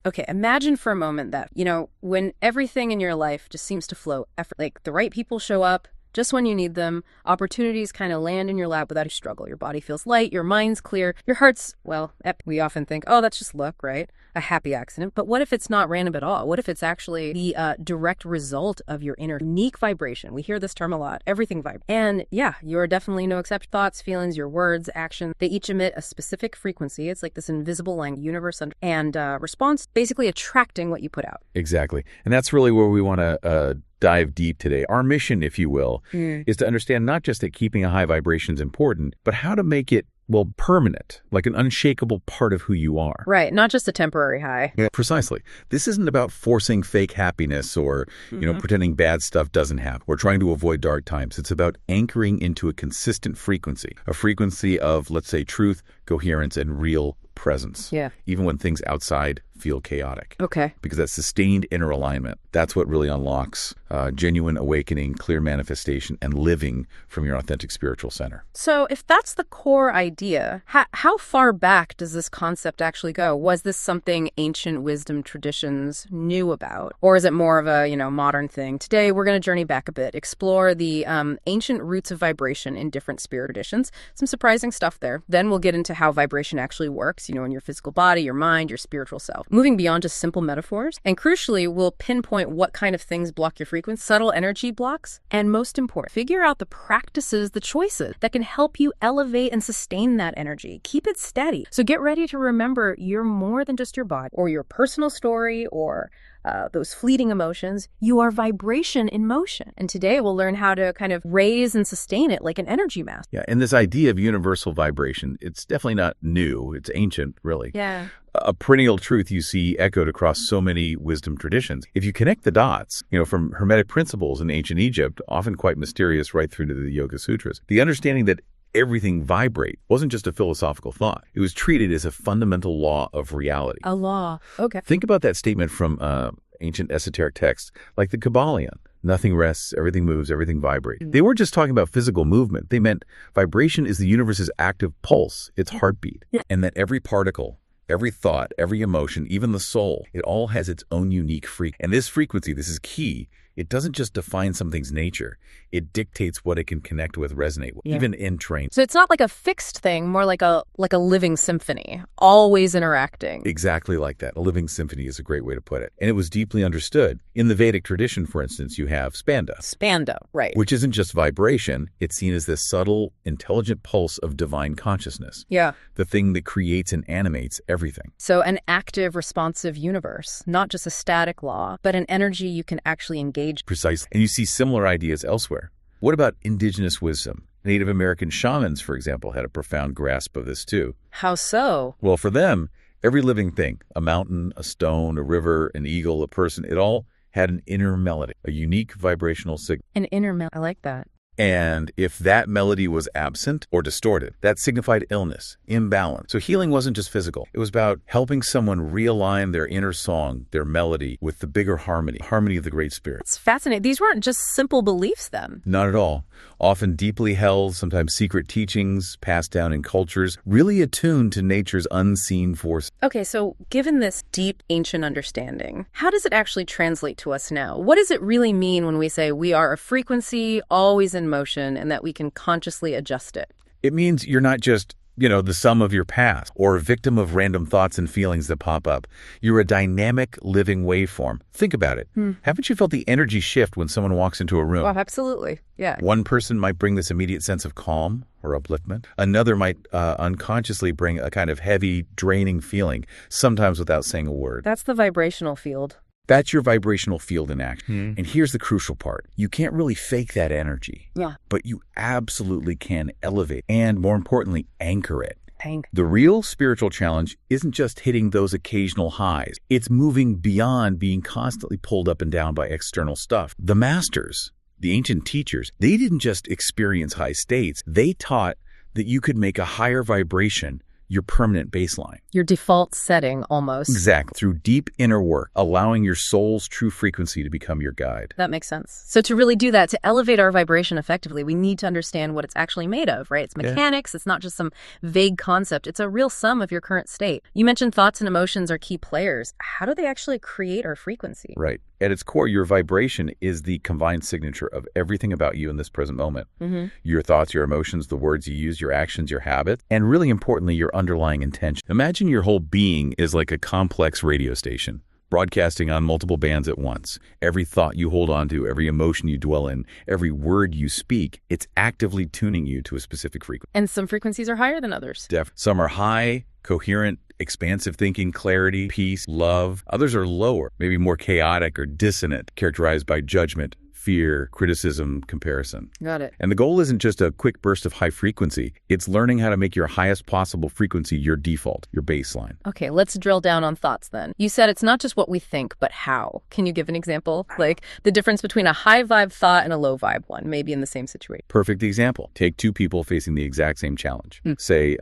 Okay, imagine for a moment that, when everything in your life just seems to flow, like the right people show up just when you need them, opportunities kind of land in your lap without a struggle. Your body feels light, your mind's clear, your heart's, well, we often think, oh, that's just luck, right? A happy accident. But what if it's not random at all? What if it's actually the direct result of your inner unique vibration? We hear this term a lot, everything vibrates. And yeah, you're definitely no exception. Thoughts, feelings, your words, actions, they each emit a specific frequency. It's like this invisible language, universe, and response, basically attracting what you put out. Exactly. And that's really where we want to dive deep today. Our mission, if you will, is to understand not just that keeping a high vibration is important, but how to make it, well, permanent, like an unshakable part of who you are. Right. Not just a temporary high. Yeah, precisely. This isn't about forcing fake happiness or, pretending bad stuff doesn't happen or trying to avoid dark times. It's about anchoring into a consistent frequency, a frequency of, let's say, truth, coherence, and real presence. Yeah. Even when things outside feel chaotic. Okay. Because that sustained inner alignment, that's what really unlocks genuine awakening, clear manifestation, and living from your authentic spiritual center. So if that's the core idea, how far back does this concept actually go? Was this something ancient wisdom traditions knew about? Or is it more of a, modern thing? Today, we're going to journey back a bit, explore the ancient roots of vibration in different spirit traditions. Some surprising stuff there. Then we'll get into how vibration actually works, in your physical body, your mind, your spiritual self. Moving beyond just simple metaphors. And crucially, we'll pinpoint what kind of things block your frequency, subtle energy blocks, and most important, figure out the practices, the choices that can help you elevate and sustain that energy. Keep it steady. So get ready to remember you're more than just your body or your personal story or those fleeting emotions. You are vibration in motion. And today we'll learn how to kind of raise and sustain it like an energy mass. Yeah, and this idea of universal vibration, it's definitely not new. It's ancient, really. Yeah. A perennial truth you see echoed across so many wisdom traditions. If you connect the dots, from Hermetic principles in ancient Egypt, often quite mysterious right through to the Yoga Sutras, the understanding that everything vibrate wasn't just a philosophical thought. It was treated as a fundamental law of reality. A law. Okay. Think about that statement from ancient esoteric texts like the Kabbalion. Nothing rests, everything moves, everything vibrates. They weren't just talking about physical movement. They meant vibration is the universe's active pulse, its heartbeat, and that every particle, every thought, every emotion, even the soul, it all has its own unique frequency. And this frequency, this is key, it doesn't just define something's nature. It dictates what it can connect with, resonate with, even in train. So it's not like a fixed thing, more like a living symphony, always interacting. Exactly like that. A living symphony is a great way to put it. And it was deeply understood. In the Vedic tradition, for instance, you have spanda. Spanda, right. Which isn't just vibration. It's seen as this subtle, intelligent pulse of divine consciousness. Yeah. The thing that creates and animates everything. So an active, responsive universe, not just a static law, but an energy you can actually engage. Precisely. And you see similar ideas elsewhere. What about indigenous wisdom? Native American shamans, for example, had a profound grasp of this too. How so? Well, for them, every living thing, a mountain, a stone, a river, an eagle, a person, it all had an inner melody, a unique vibrational signal. An inner melody. I like that. And if that melody was absent or distorted, that signified illness, imbalance. So healing wasn't just physical. It was about helping someone realign their inner song, their melody, with the bigger harmony of the Great Spirit. It's fascinating. These weren't just simple beliefs then. Not at all. Often deeply held, sometimes secret teachings passed down in cultures, really attuned to nature's unseen force. Okay, so given this deep ancient understanding, how does it actually translate to us now? What does it really mean when we say we are a frequency, always in motion, and that we can consciously adjust it? It means you're not just, the sum of your past or a victim of random thoughts and feelings that pop up. You're a dynamic, living waveform. Think about it. Haven't you felt the energy shift when someone walks into a room? Oh, absolutely. Yeah. One person might bring this immediate sense of calm or upliftment. Another might unconsciously bring a kind of heavy, draining feeling, sometimes without saying a word. That's the vibrational field. That's your vibrational field in action. And here's the crucial part. You can't really fake that energy. Yeah. But you absolutely can elevate and, more importantly, anchor it. Anchor. The real spiritual challenge isn't just hitting those occasional highs. It's moving beyond being constantly pulled up and down by external stuff. The masters, the ancient teachers, they didn't just experience high states. They taught that you could make a higher vibration your permanent baseline. Your default setting, almost. Exactly. Through deep inner work, allowing your soul's true frequency to become your guide. That makes sense. So to really do that, to elevate our vibration effectively, we need to understand what it's actually made of, right? It's mechanics. It's not just some vague concept. It's a real sum of your current state. You mentioned thoughts and emotions are key players. How do they actually create our frequency? Right. At its core, your vibration is the combined signature of everything about you in this present moment. Your thoughts, your emotions, the words you use, your actions, your habits, and really importantly, your underlying intention. Imagine your whole being is like a complex radio station, broadcasting on multiple bands at once. Every thought you hold on to, every emotion you dwell in, every word you speak, it's actively tuning you to a specific frequency. And some frequencies are higher than others. Some are high, coherent, expansive thinking, clarity, peace, love. Others are lower, maybe more chaotic or dissonant, characterized by judgment, fear, criticism, comparison. Got it. And the goal isn't just a quick burst of high frequency. It's learning how to make your highest possible frequency your default, your baseline. Okay, let's drill down on thoughts then. You said it's not just what we think, but how. Can you give an example? Like the difference between a high vibe thought and a low vibe one, maybe in the same situation. Perfect example. Take two people facing the exact same challenge. Say,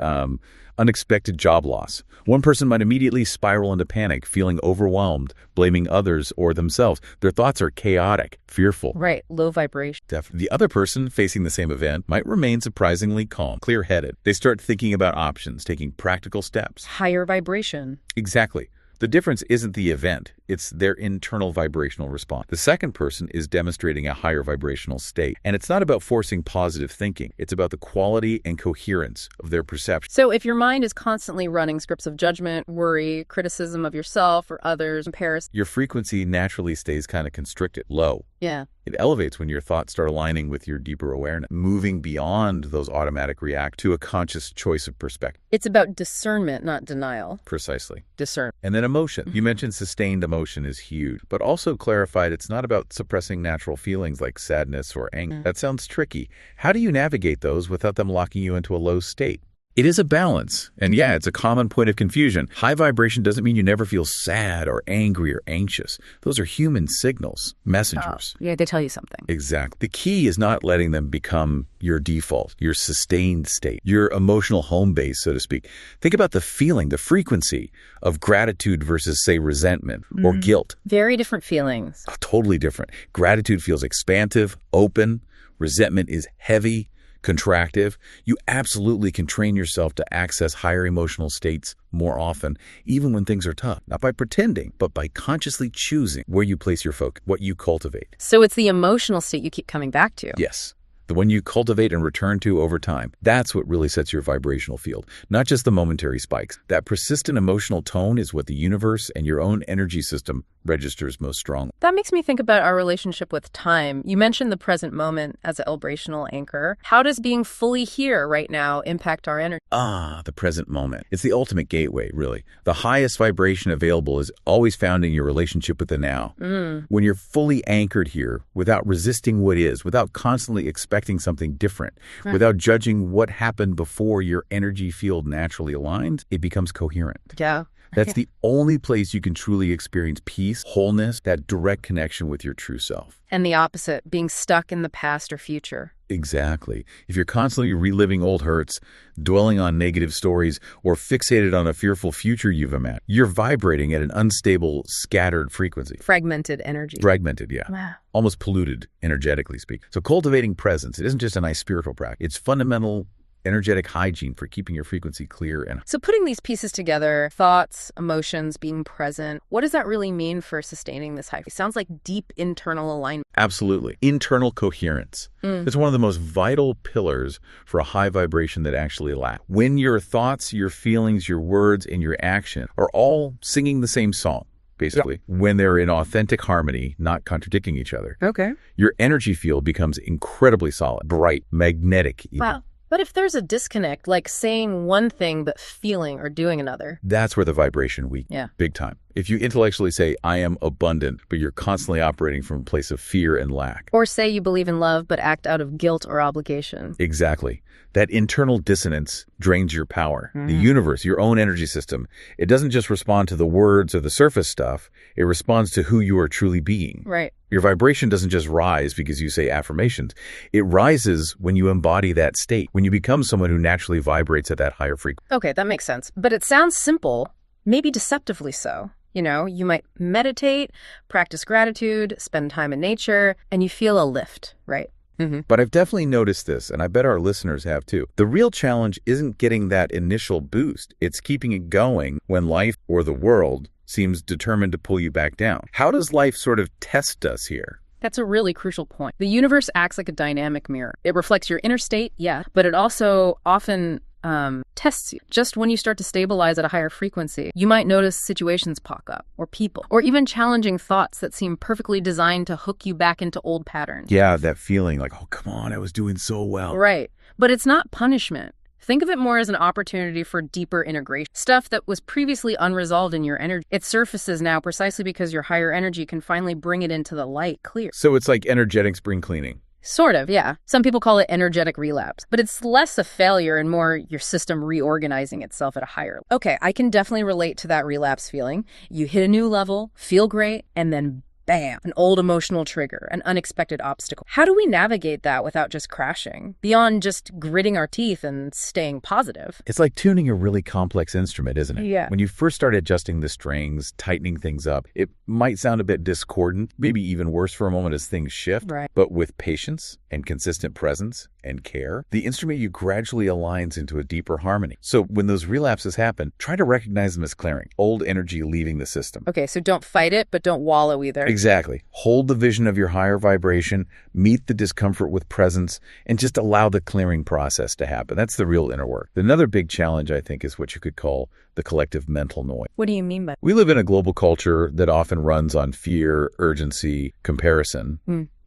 unexpected job loss. One person might immediately spiral into panic, feeling overwhelmed, blaming others or themselves. Their thoughts are chaotic, fearful. Right, low vibration. The other person facing the same event might remain surprisingly calm, clear-headed. They start thinking about options, taking practical steps. Higher vibration. Exactly. The difference isn't the event, it's their internal vibrational response. The second person is demonstrating a higher vibrational state. And it's not about forcing positive thinking. It's about the quality and coherence of their perception. So if your mind is constantly running scripts of judgment, worry, criticism of yourself or others, comparison, your frequency naturally stays kind of constricted, low. Yeah. It elevates when your thoughts start aligning with your deeper awareness, moving beyond those automatic reacts to a conscious choice of perspective. It's about discernment, not denial. Precisely. Discern. And then emotion. You mentioned sustained emotion is huge, but also clarified it's not about suppressing natural feelings like sadness or anger. That sounds tricky. How do you navigate those without them locking you into a low state? It is a balance. And yeah, it's a common point of confusion. High vibration doesn't mean you never feel sad or angry or anxious. Those are human signals, messengers. Yeah, they tell you something. Exactly. The key is not letting them become your default, your sustained state, your emotional home base, so to speak. Think about the feeling, the frequency of gratitude versus, say, resentment or guilt. Very different feelings. Totally different. Gratitude feels expansive, open. Resentment is heavy, contractive. You absolutely can train yourself to access higher emotional states more often, even when things are tough. Not by pretending, but by consciously choosing where you place your focus, what you cultivate. So it's the emotional state you keep coming back to. Yes. The one you cultivate and return to over time. That's what really sets your vibrational field, not just the momentary spikes. That persistent emotional tone is what the universe and your own energy system registers most strongly. That makes me think about our relationship with time. You mentioned the present moment as a vibrational anchor. How does being fully here right now impact our energy? The present moment. It's the ultimate gateway, really. The highest vibration available is always found in your relationship with the now. When you're fully anchored here, without resisting what is, without constantly expecting something different, without judging what happened before your energy field naturally aligns, it becomes coherent. Yeah. That's the only place you can truly experience peace, wholeness, that direct connection with your true self. And the opposite, being stuck in the past or future. Exactly. If you're constantly reliving old hurts, dwelling on negative stories, or fixated on a fearful future you've imagined, you're vibrating at an unstable, scattered frequency. Fragmented energy. Fragmented, yeah. Wow. Almost polluted, energetically speaking. So cultivating presence, it isn't just a nice spiritual practice. It's fundamental energetic hygiene for keeping your frequency clear. And so putting these pieces together, thoughts, emotions, being present, what does that really mean for sustaining this high? It sounds like deep internal alignment. Absolutely. Internal coherence. It's one of the most vital pillars for a high vibration that actually lasts. When your thoughts, your feelings, your words, and your action are all singing the same song, basically, when they're in authentic harmony, not contradicting each other, your energy field becomes incredibly solid, bright, magnetic. Wow. But if there's a disconnect, like saying one thing but feeling or doing another. That's where the vibration weakens. Yeah. Big time. If you intellectually say, I am abundant, but you're constantly operating from a place of fear and lack. Or say you believe in love but act out of guilt or obligation. Exactly. That internal dissonance drains your power. The universe, your own energy system, it doesn't just respond to the words or the surface stuff. It responds to who you are truly being. Right. Your vibration doesn't just rise because you say affirmations. It rises when you embody that state, when you become someone who naturally vibrates at that higher frequency. Okay, that makes sense. But it sounds simple, maybe deceptively so. You know, you might meditate, practice gratitude, spend time in nature, and you feel a lift, right? But I've definitely noticed this, and I bet our listeners have too. The real challenge isn't getting that initial boost. It's keeping it going when life or the world seems determined to pull you back down. How does life sort of test us here? That's a really crucial point. The universe acts like a dynamic mirror. It reflects your inner state, yeah, but it also often tests you. Just when you start to stabilize at a higher frequency, you might notice situations pop up, or people, or even challenging thoughts that seem perfectly designed to hook you back into old patterns. Yeah, that feeling like, oh, come on, I was doing so well. Right. But it's not punishment. Think of it more as an opportunity for deeper integration. Stuff that was previously unresolved in your energy, it surfaces now precisely because your higher energy can finally bring it into the light clear. So it's like energetic spring cleaning. Sort of, yeah. Some people call it energetic relapse, but it's less a failure and more your system reorganizing itself at a higher level. Okay, I can definitely relate to that relapse feeling. You hit a new level, feel great, and then bam, an old emotional trigger, an unexpected obstacle. How do we navigate that without just crashing? Beyond just gritting our teeth and staying positive. It's like tuning a really complex instrument, isn't it? Yeah. When you first start adjusting the strings, tightening things up, it might sound a bit discordant, maybe even worse for a moment as things shift. Right. But with patience and consistent presence and care, the instrument you gradually aligns into a deeper harmony. So when those relapses happen, try to recognize them as clearing, old energy leaving the system. Okay, so don't fight it, but don't wallow either. Exactly. Hold the vision of your higher vibration, meet the discomfort with presence, and just allow the clearing process to happen. That's the real inner work. Another big challenge, I think, is what you could call the collective mental noise. What do you mean by that? We live in a global culture that often runs on fear, urgency, comparison,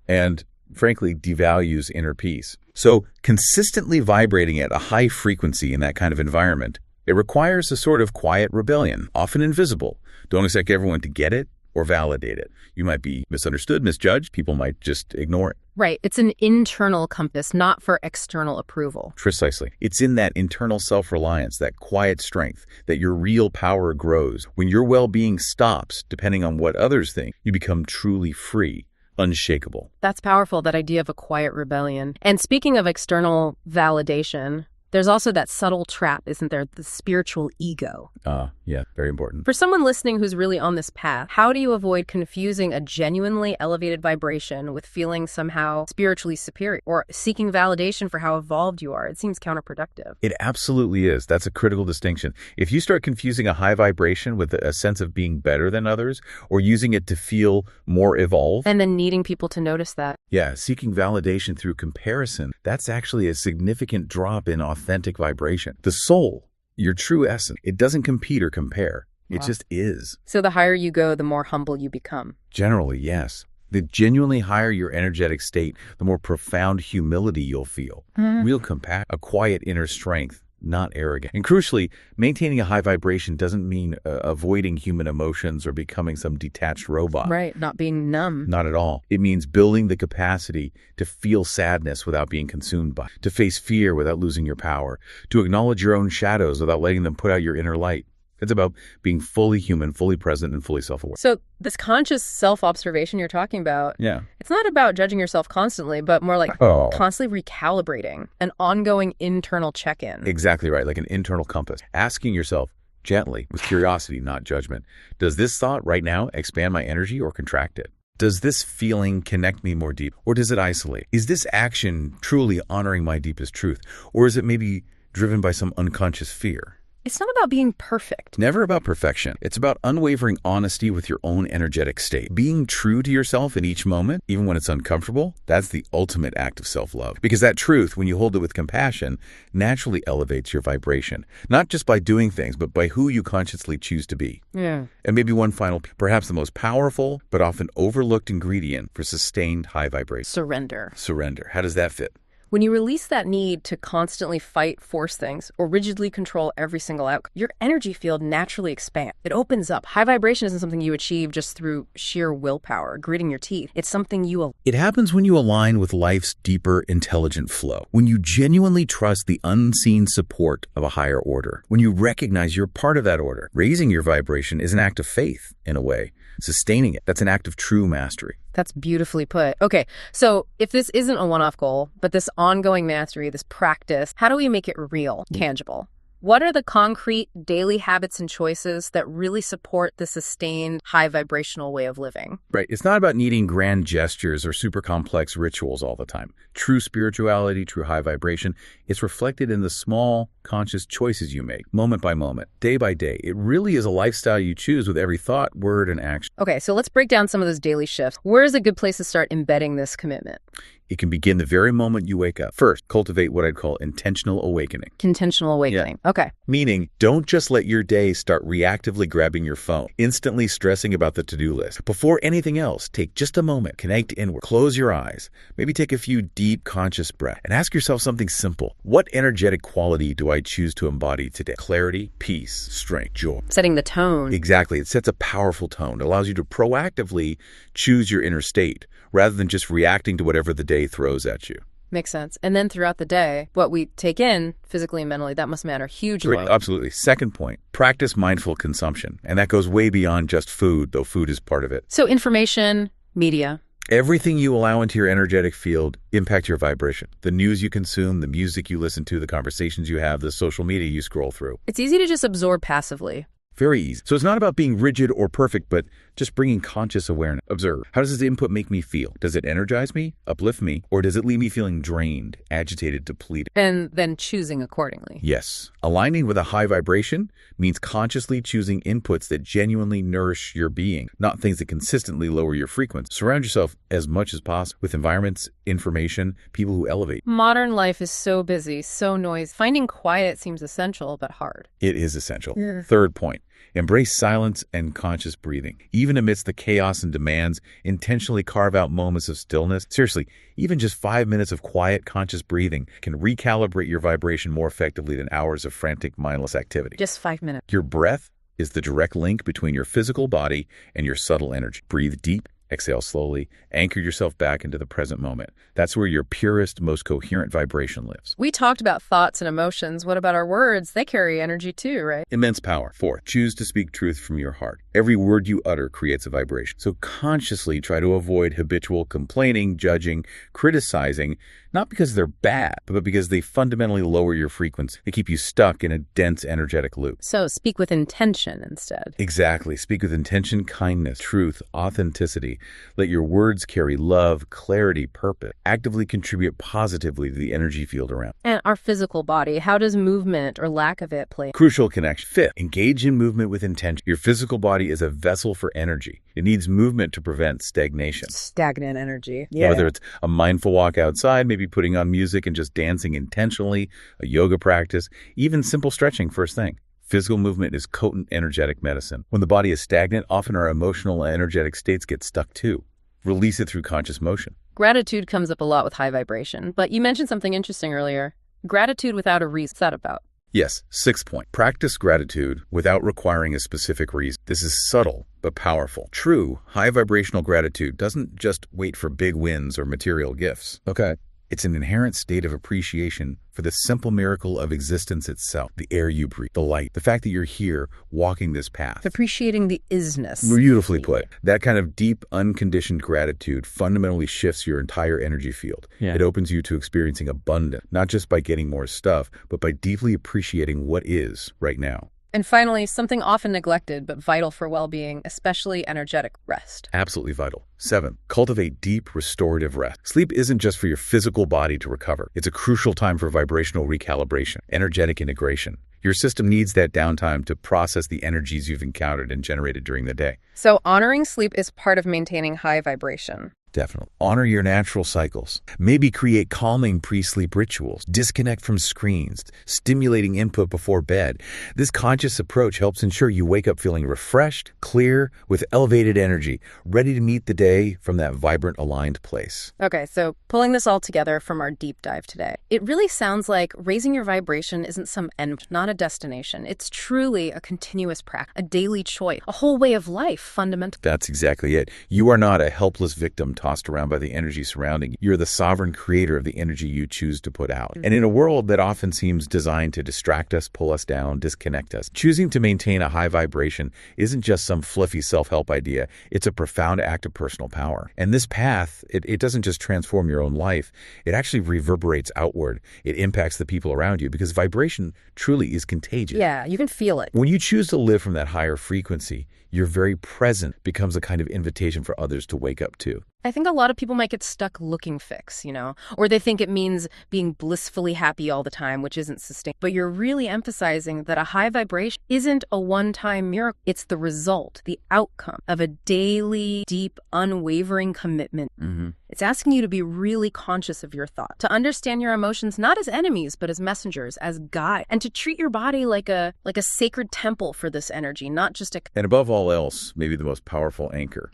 and frankly, devalues inner peace. So consistently vibrating at a high frequency in that kind of environment, it requires a sort of quiet rebellion, often invisible. Don't expect everyone to get it or validate it. You might be misunderstood, misjudged. People might just ignore it. Right. It's an internal compass, not for external approval. Precisely. It's in that internal self-reliance, that quiet strength, that your real power grows. When your well-being stops, depending on what others think, you become truly free, unshakable. That's powerful, that idea of a quiet rebellion. And speaking of external validation, there's also that subtle trap, isn't there? The spiritual ego. Yeah, very important. For someone listening who's really on this path, how do you avoid confusing a genuinely elevated vibration with feeling somehow spiritually superior or seeking validation for how evolved you are? It seems counterproductive. It absolutely is. That's a critical distinction. If you start confusing a high vibration with a sense of being better than others or using it to feel more evolved. And then needing people to notice that. Yeah, seeking validation through comparison, that's actually a significant drop in authentic vibration. The soul, your true essence, it doesn't compete or compare. It just is. So the higher you go, the more humble you become. Generally, yes. The genuinely higher your energetic state, the more profound humility you'll feel. Real compassion, a quiet inner strength, not arrogant. And crucially, maintaining a high vibration doesn't mean avoiding human emotions or becoming some detached robot. Right, not being numb. Not at all. It means building the capacity to feel sadness without being consumed by it, to face fear without losing your power, to acknowledge your own shadows without letting them put out your inner light. It's about being fully human, fully present, and fully self-aware. So this conscious self-observation you're talking about, it's not about judging yourself constantly, but more like constantly recalibrating, an ongoing internal check-in. Exactly right, like an internal compass. Asking yourself gently, with curiosity, not judgment, does this thought right now expand my energy or contract it? Does this feeling connect me more deep, or does it isolate? Is this action truly honoring my deepest truth, or is it maybe driven by some unconscious fear? It's not about being perfect. Never about perfection. It's about unwavering honesty with your own energetic state. Being true to yourself in each moment, even when it's uncomfortable, that's the ultimate act of self-love. Because that truth, when you hold it with compassion, naturally elevates your vibration. Not just by doing things, but by who you consciously choose to be. Yeah. And maybe one final, perhaps the most powerful, but often overlooked ingredient for sustained high vibration. Surrender. Surrender. How does that fit? When you release that need to constantly fight, force things, or rigidly control every single outcome, your energy field naturally expands. It opens up. High vibration isn't something you achieve just through sheer willpower, gritting your teeth. It's something you... It happens when you align with life's deeper, intelligent flow. When you genuinely trust the unseen support of a higher order. When you recognize you're part of that order. Raising your vibration is an act of faith, in a way. Sustaining it, that's an act of true mastery. That's beautifully put. Okay, so if this isn't a one-off goal, but this ongoing mastery, this practice, how do we make it real, tangible? What are the concrete daily habits and choices that really support the sustained high vibrational way of living? Right. It's not about needing grand gestures or super complex rituals all the time. True spirituality, true high vibration, it's reflected in the small, conscious choices you make, moment by moment, day by day. It really is a lifestyle you choose with every thought, word, and action. Okay, so let's break down some of those daily shifts. Where is a good place to start embedding this commitment? It can begin the very moment you wake up. First, cultivate what I'd call intentional awakening. Intentional awakening. Yeah. Okay. Meaning, don't just let your day start reactively grabbing your phone, instantly stressing about the to-do list. Before anything else, take just a moment, connect inward, close your eyes, maybe take a few deep conscious breaths, and ask yourself something simple. What energetic quality do I choose to embody today? Clarity, peace, strength, joy. Setting the tone. Exactly. It sets a powerful tone. It allows you to proactively choose your inner state, rather than just reacting to whatever the day throws at you. Makes sense. And then throughout the day, what we take in physically and mentally, that must matter hugely. Right, absolutely. Second point, practice mindful consumption. And that goes way beyond just food, though food is part of it. So information, media. Everything you allow into your energetic field impacts your vibration. The news you consume, the music you listen to, the conversations you have, the social media you scroll through. It's easy to just absorb passively. Very easy. So it's not about being rigid or perfect, but just bringing conscious awareness. Observe. How does this input make me feel? Does it energize me, uplift me, or does it leave me feeling drained, agitated, depleted? And then choosing accordingly. Yes. Aligning with a high vibration means consciously choosing inputs that genuinely nourish your being, not things that consistently lower your frequency. Surround yourself as much as possible with environments, information, people who elevate. Modern life is so busy, so noisy. Finding quiet seems essential, but hard. It is essential. Yeah. Third point. Embrace silence and conscious breathing. Even amidst the chaos and demands, intentionally carve out moments of stillness. Seriously, even just 5 minutes of quiet, conscious breathing can recalibrate your vibration more effectively than hours of frantic, mindless activity. Just 5 minutes. Your breath is the direct link between your physical body and your subtle energy. Breathe deep. Exhale slowly. Anchor yourself back into the present moment. That's where your purest, most coherent vibration lives. We talked about thoughts and emotions. What about our words? They carry energy too, right? Immense power. Fourth, choose to speak truth from your heart. Every word you utter creates a vibration. So consciously try to avoid habitual complaining, judging, criticizing, not because they're bad, but because they fundamentally lower your frequency. They keep you stuck in a dense energetic loop. So speak with intention instead. Exactly. Speak with intention, kindness, truth, authenticity. Let your words carry love, clarity, purpose. Actively contribute positively to the energy field around. And our physical body, how does movement or lack of it play? Crucial connection. Fifth, engage in movement with intention. Your physical body is a vessel for energy. It needs movement to prevent stagnation. Stagnant energy. Yeah. Whether it's a mindful walk outside, maybe putting on music and just dancing intentionally, a yoga practice, even simple stretching first thing. Physical movement is potent energetic medicine. When the body is stagnant, often our emotional and energetic states get stuck too. Release it through conscious motion. Gratitude comes up a lot with high vibration, but you mentioned something interesting earlier. Gratitude without a reason. What's that about? Yes. Sixth point. Practice gratitude without requiring a specific reason. This is subtle but powerful. True, high vibrational gratitude doesn't just wait for big wins or material gifts. Okay. It's an inherent state of appreciation for the simple miracle of existence itself, the air you breathe, the light, the fact that you're here walking this path. Appreciating the isness. Beautifully put. That kind of deep, unconditioned gratitude fundamentally shifts your entire energy field. Yeah. It opens you to experiencing abundance, not just by getting more stuff, but by deeply appreciating what is right now. And finally, something often neglected but vital for well-being, especially energetic rest. Absolutely vital. 7, cultivate deep restorative rest. Sleep isn't just for your physical body to recover. It's a crucial time for vibrational recalibration, energetic integration. Your system needs that downtime to process the energies you've encountered and generated during the day. So honoring sleep is part of maintaining high vibration. Definitely. Honor your natural cycles. Maybe create calming pre-sleep rituals. Disconnect from screens, stimulating input before bed. This conscious approach helps ensure you wake up feeling refreshed, clear, with elevated energy, ready to meet the day from that vibrant, aligned place. Okay, so pulling this all together from our deep dive today, it really sounds like raising your vibration isn't some end, not a destination. It's truly a continuous practice, a daily choice, a whole way of life, fundamentally. That's exactly it. You are not a helpless victim tossed around by the energy surrounding you. You're the sovereign creator of the energy you choose to put out. And in a world that often seems designed to distract us, pull us down, disconnect us, choosing to maintain a high vibration isn't just some fluffy self-help idea. It's a profound act of personal power. And this path, it doesn't just transform your own life. It actually reverberates outward. It impacts the people around you because vibration truly is contagious. Yeah, you can feel it. When you choose to live from that higher frequency, your very presence becomes a kind of invitation for others to wake up to. I think a lot of people might get stuck looking fix, or they think it means being blissfully happy all the time, which isn't sustainable. But you're really emphasizing that a high vibration isn't a one-time miracle. It's the result, the outcome of a daily, deep, unwavering commitment. It's asking you to be really conscious of your thoughts, to understand your emotions not as enemies, but as messengers, as guides, and to treat your body like a sacred temple for this energy, not just a... And above all else, maybe the most powerful anchor.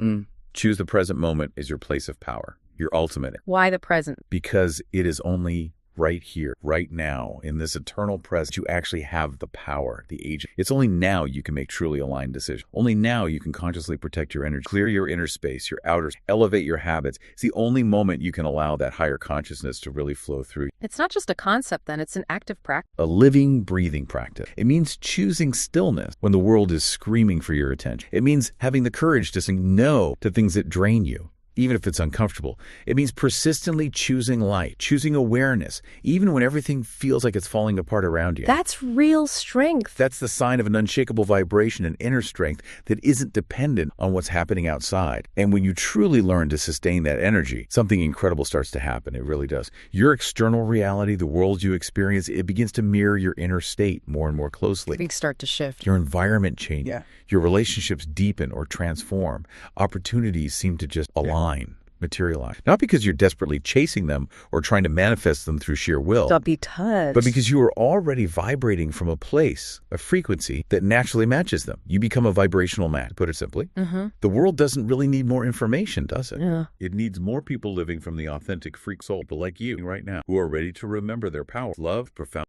Choose the present moment as your place of power, your ultimate. Why the present? Because it is only right here, right now, in this eternal present, you actually have the power, the agent. It's only now you can make truly aligned decisions. Only now you can consciously protect your energy, clear your inner space, your outer, elevate your habits. It's the only moment you can allow that higher consciousness to really flow through. It's not just a concept then, it's an active practice. A living, breathing practice. It means choosing stillness when the world is screaming for your attention. It means having the courage to say no to things that drain you, even if it's uncomfortable. It means persistently choosing light, choosing awareness, even when everything feels like it's falling apart around you. That's real strength. That's the sign of an unshakable vibration and inner strength that isn't dependent on what's happening outside. And when you truly learn to sustain that energy, something incredible starts to happen. It really does. Your external reality, the world you experience, it begins to mirror your inner state more and more closely. Things start to shift. Your environment changes. Your relationships deepen or transform. Opportunities seem to just align, materialize. Not because you're desperately chasing them or trying to manifest them through sheer will. Don't be touched. But because you are already vibrating from a place, a frequency that naturally matches them. You become a vibrational match, to put it simply. The world doesn't really need more information, does it? Yeah. It needs more people living from the authentic freak soul like you right now, who are ready to remember their power, love, profound